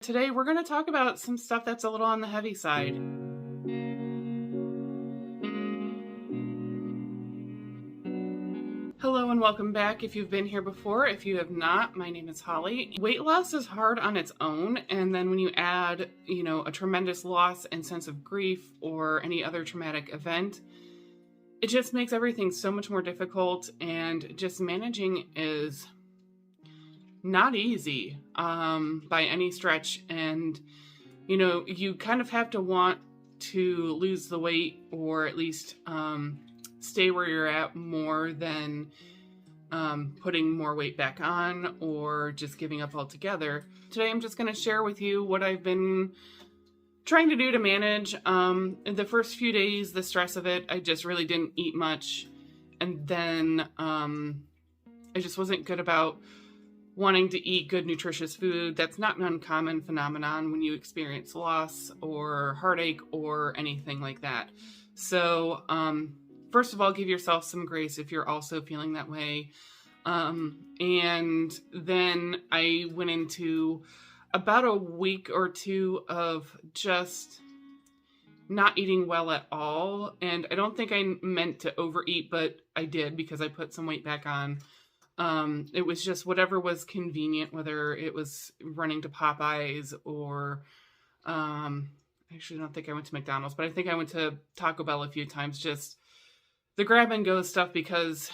Today we're going to talk about some stuff that's a little on the heavy side. Hello and welcome back if you've been here before. If you have not, my name is Holly. Weight loss is hard on its own, and then when you add, a tremendous loss and sense of grief or any other traumatic event, it just makes everything so much more difficult, and just managing is not easy by any stretch. And you kind of have to want to lose the weight, or at least stay where you're at, more than putting more weight back on or just giving up altogether. Today I'm just going to share with you what I've been trying to do to manage. In the first few days, the stress of it, I just really didn't eat much, and then I just wasn't good about wanting to eat good, nutritious food. That's not an uncommon phenomenon when you experience loss or heartache or anything like that. So, first of all, give yourself some grace if you're also feeling that way. And then I went into about a week or two of just not eating well at all. And I don't think I meant to overeat, but I did, because I put some weight back on. It was just whatever was convenient, whether it was running to Popeyes or, actually I don't think I went to McDonald's, but I think I went to Taco Bell a few times, just the grab and go stuff, because,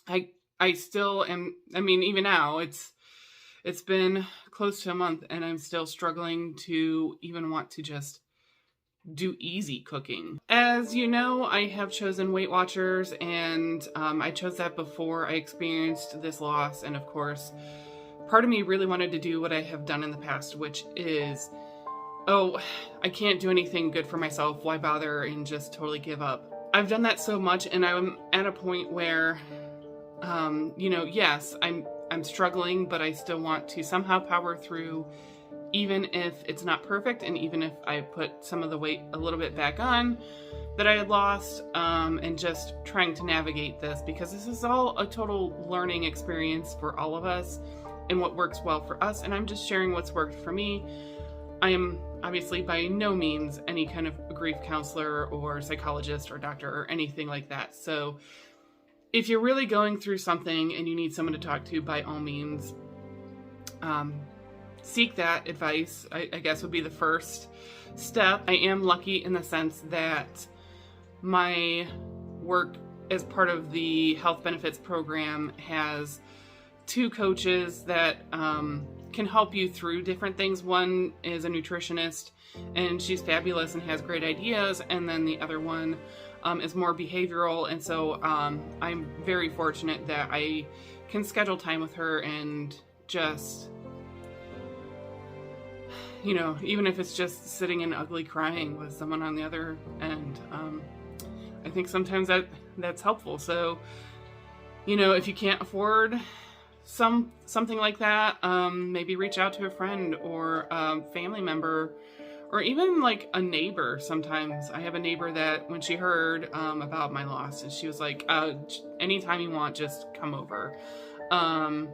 I still am, even now it's been close to a month and I'm still struggling to even want to just do easy cooking. As you know, I have chosen Weight Watchers, and I chose that before I experienced this loss. And of course, part of me really wanted to do what I have done in the past, which is, I can't do anything good for myself, why bother, and just totally give up. I've done that so much, and I'm at a point where, yes, I'm struggling, but I still want to somehow power through, even if it's not perfect, and even if I put some of the weight a little bit back on that I had lost, and just trying to navigate this, because this is all a total learning experience for all of us and what works well for us. And I'm just sharing what's worked for me. I am obviously by no means any kind of grief counselor or psychologist or doctor or anything like that. So if you're really going through something and you need someone to talk to, by all means, seek that advice, I guess would be the first step. I am lucky in the sense that my work as part of the health benefits program has two coaches that can help you through different things. One is a nutritionist, and she's fabulous and has great ideas, and then the other one is more behavioral. And so I'm very fortunate that I can schedule time with her and just, even if it's just sitting and ugly crying with someone on the other end, I think sometimes that's helpful. So, if you can't afford something like that, maybe reach out to a friend or a family member, or even like a neighbor. Sometimes I have a neighbor that when she heard about my loss, and she was like, anytime you want, just come over, and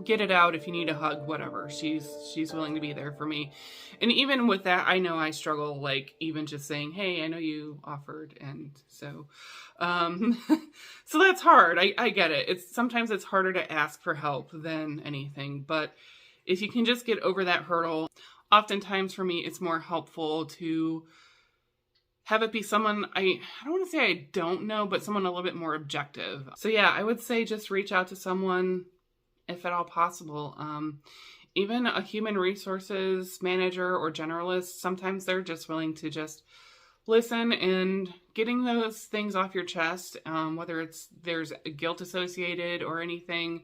get it out. If you need a hug, whatever, she's willing to be there for me. And even with that, I know I struggle, like even just saying, hey, I know you offered. And so so that's hard. I get it. Sometimes it's harder to ask for help than anything, but if you can just get over that hurdle, oftentimes for me, it's more helpful to have it be someone, I don't want to say I don't know, but someone a little bit more objective. So yeah, I would say just reach out to someone if at all possible. Even a human resources manager or generalist, sometimes they're just willing to just listen, and getting those things off your chest, whether there's guilt associated or anything,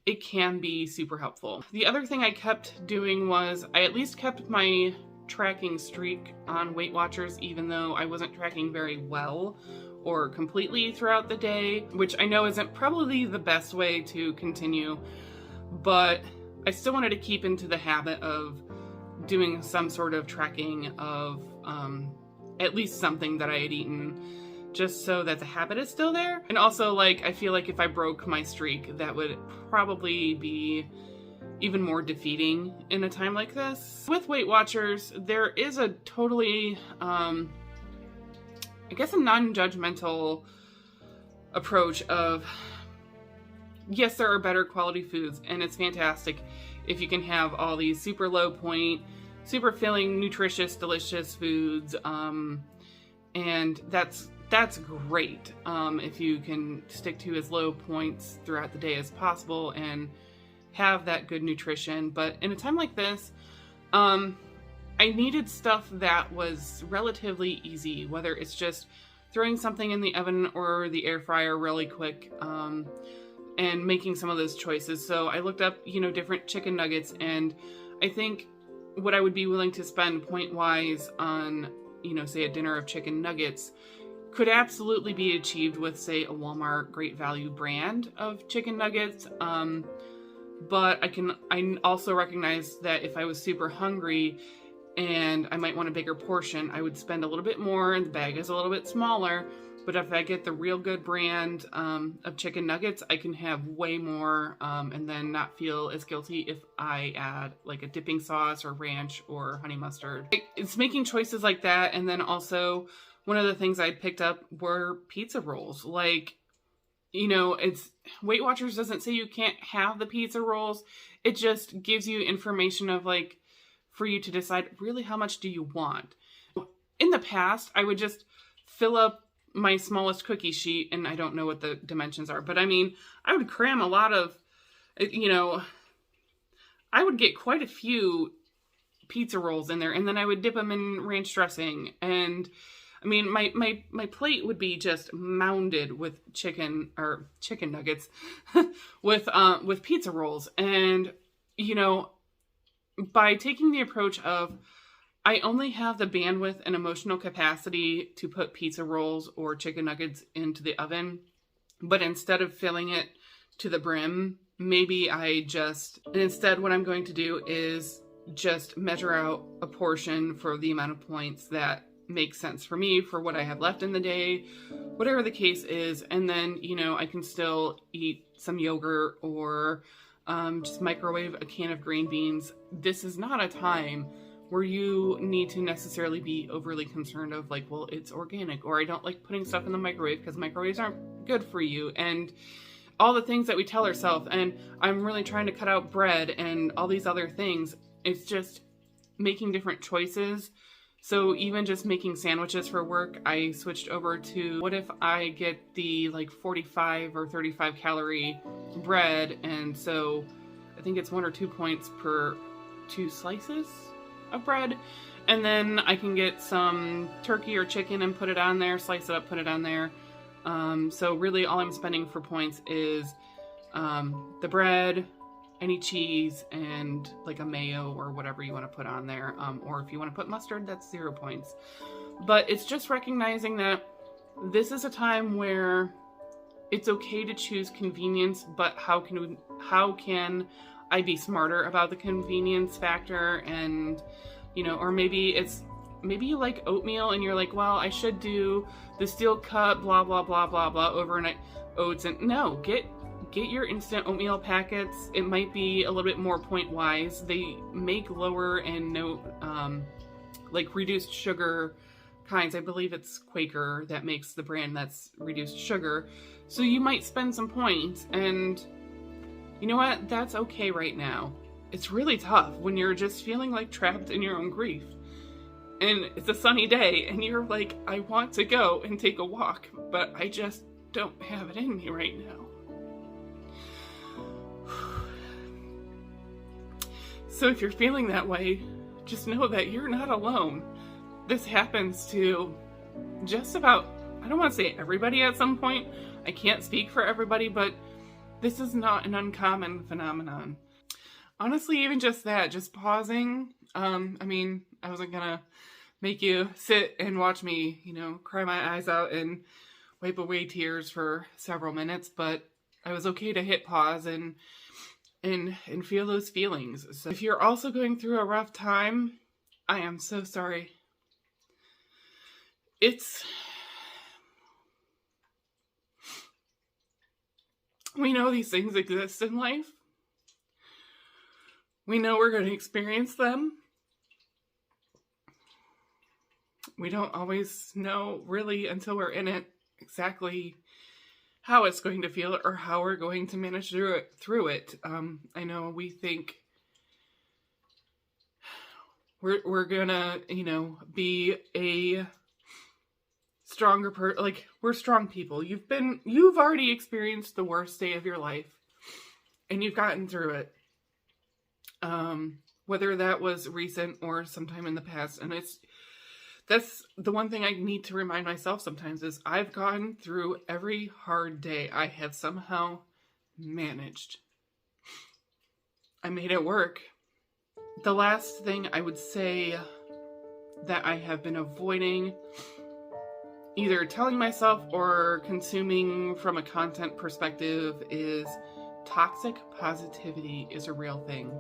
it can be super helpful. The other thing I kept doing was I at least kept my tracking streak on Weight Watchers, even though I wasn't tracking very well or completely throughout the day, which I know isn't probably the best way to continue, but I still wanted to keep into the habit of doing some sort of tracking of at least something that I had eaten, just so that the habit is still there. And also, like, I feel like if I broke my streak, that would probably be even more defeating in a time like this. With Weight Watchers, there is a totally, I guess, a non-judgmental approach of, yes, there are better quality foods, and it's fantastic if you can have all these super low point, super filling, nutritious, delicious foods, and that's great if you can stick to as low points throughout the day as possible and have that good nutrition. But in a time like this, I needed stuff that was relatively easy, whether it's just throwing something in the oven or the air fryer really quick, and making some of those choices. So I looked up, different chicken nuggets, and I think what I would be willing to spend point-wise on, say a dinner of chicken nuggets could absolutely be achieved with, say, a Walmart Great Value brand of chicken nuggets. But I also recognize that if I was super hungry and I might want a bigger portion, I would spend a little bit more, and the bag is a little bit smaller. But if I get the real good brand of chicken nuggets, I can have way more, and then not feel as guilty if I add like a dipping sauce or ranch or honey mustard. It's making choices like that. And then also one of the things I picked up were pizza rolls. Like, it's Weight Watchers doesn't say you can't have the pizza rolls. It just gives you information of like, for you to decide really how much do you want. In the past, I would just fill up my smallest cookie sheet, and I don't know what the dimensions are, but I mean, I would cram a lot of, I would get quite a few pizza rolls in there, and then I would dip them in ranch dressing. And I mean, my plate would be just mounded with chicken nuggets with pizza rolls. And, by taking the approach of, I only have the bandwidth and emotional capacity to put pizza rolls or chicken nuggets into the oven, but instead of filling it to the brim, maybe instead what I'm going to do is just measure out a portion for the amount of points that makes sense for me for what I have left in the day, whatever the case is. And then, I can still eat some yogurt or just microwave a can of green beans. This is not a time where you need to necessarily be overly concerned of like, well, it's organic, or I don't like putting stuff in the microwave because microwaves aren't good for you, and all the things that we tell ourselves. And I'm really trying to cut out bread and all these other things. It's just making different choices. So even just making sandwiches for work, I switched over to, what if I get the like 45 or 35 calorie bread, and so I think it's 1 or 2 points per 2 slices of bread, and then I can get some turkey or chicken and put it on there, slice it up, put it on there. So really all I'm spending for points is the bread, any cheese, and like a mayo or whatever you want to put on there. Or if you want to put mustard, that's 0 points. But it's just recognizing that this is a time where it's okay to choose convenience, but how can I be smarter about the convenience factor? And, or maybe you like oatmeal and you're like, well, I should do the steel cut, blah, blah, blah, blah, blah, overnight oats. And no, get your instant oatmeal packets. It might be a little bit more point wise. They make lower and no, like reduced sugar kinds. I believe it's Quaker that makes the brand that's reduced sugar. So you might spend some points, and you know what? That's okay right now. It's really tough when you're just feeling like trapped in your own grief. And it's a sunny day and you're like, I want to go and take a walk, but I just don't have it in me right now. So if you're feeling that way, just know that you're not alone. This happens to just about, I don't want to say everybody at some point. I can't speak for everybody, but this is not an uncommon phenomenon. Honestly, even just that, just pausing. I wasn't gonna make you sit and watch me, cry my eyes out and wipe away tears for several minutes, but I was okay to hit pause and feel those feelings. So if you're also going through a rough time, I am so sorry. We know these things exist in life, We know we're going to experience them. We don't always know really until we're in it exactly how it's going to feel or how we're going to manage through it. I know we think we're gonna, be a stronger like we're strong people. You've already experienced the worst day of your life and you've gotten through it. Whether that was recent or sometime in the past. And that's the one thing I need to remind myself sometimes is I've gone through every hard day. I have somehow managed. I made it work. The last thing I would say that I have been avoiding, either telling myself or consuming from a content perspective, is toxic positivity is a real thing.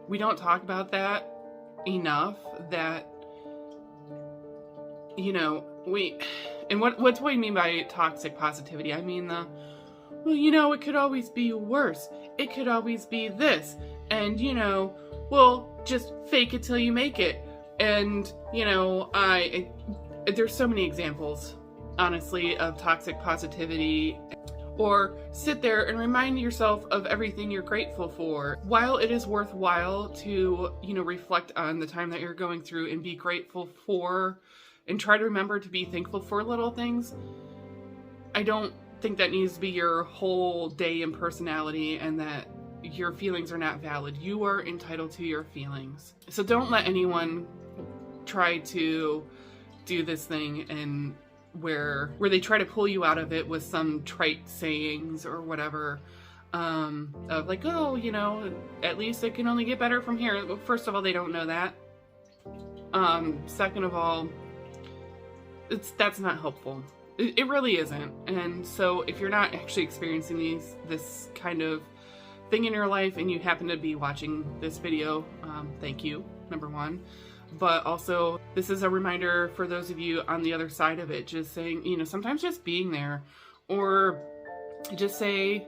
We don't talk about that enough, that, and what do I mean by toxic positivity? I mean it could always be worse. It could always be this. And, just fake it till you make it. And, there's so many examples, honestly, of toxic positivity. Or sit there and remind yourself of everything you're grateful for. While it is worthwhile to, reflect on the time that you're going through and be grateful for, and try to remember to be thankful for little things, I don't think that needs to be your whole day and personality, and that your feelings are not valid. You are entitled to your feelings. So don't let anyone try to do this thing and where they try to pull you out of it with some trite sayings or whatever, of like, at least it can only get better from here. Well, first of all, they don't know that. Second of all, that's not helpful. It really isn't. And so if you're not actually experiencing this kind of thing in your life and you happen to be watching this video, thank you, number one. But also, this is a reminder for those of you on the other side of it, just saying, sometimes just being there, or just say,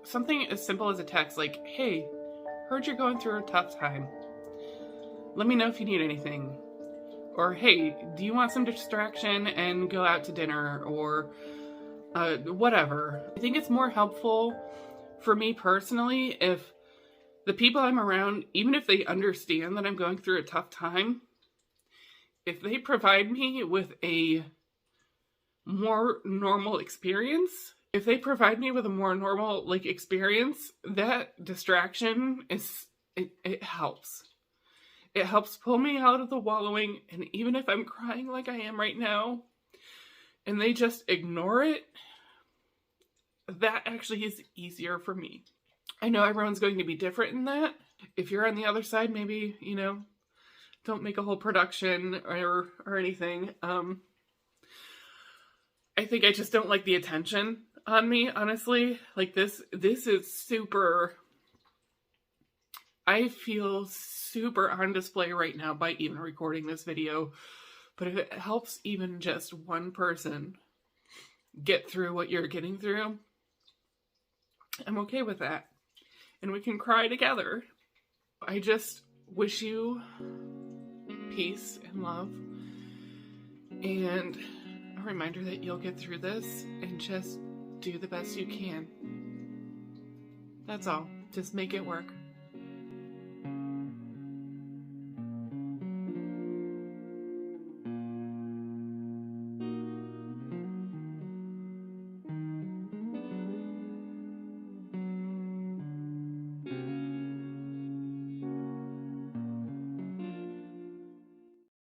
something as simple as a text like, hey, heard you're going through a tough time. Let me know if you need anything. Or, hey, do you want some distraction and go out to dinner, or whatever. I think it's more helpful for me personally if the people I'm around, even if they understand that I'm going through a tough time, if they provide me with a more normal experience, that distraction it helps. It helps pull me out of the wallowing, and even if I'm crying like I am right now, and they just ignore it, that actually is easier for me. I know everyone's going to be different in that. If you're on the other side, maybe, don't make a whole production or anything. I think I just don't like the attention on me, honestly. Like this is super, I feel super on display right now by even recording this video. But if it helps even just one person get through what you're getting through, I'm okay with that. And we can cry together. I just wish you peace and love, and a reminder that you'll get through this, and just do the best you can. That's all. Just make it work.